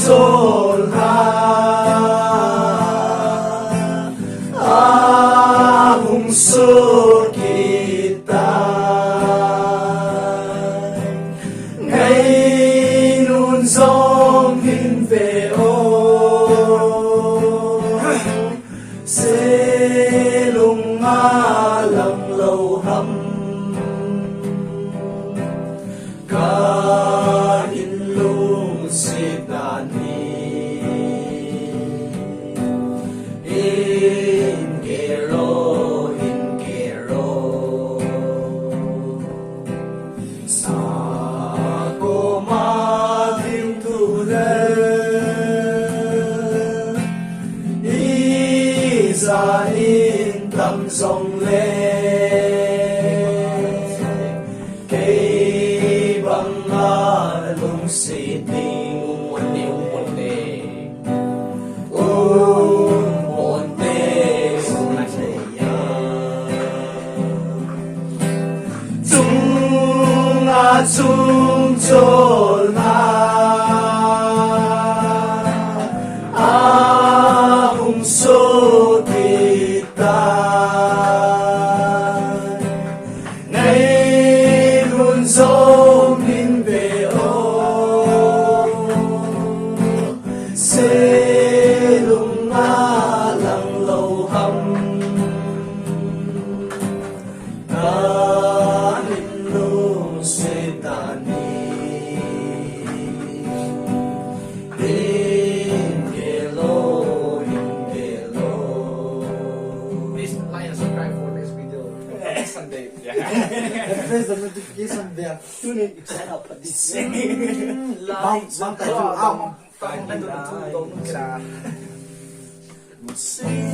Chollha hungsoh kittai Ngainun jong hinve Selunga lang lauham Kahin lungset Hingello Nakomma thimthu Ijat tam jong banga lungset ponte Chunga Chung Chollha hungsoh kittai Ngainun jong hinve Selunga lang lauham Kahin lungset Please like and subscribe for next video. Next Sunday. Press the notification bell. Tune in each channel for this. Like, subscribe. Kahin.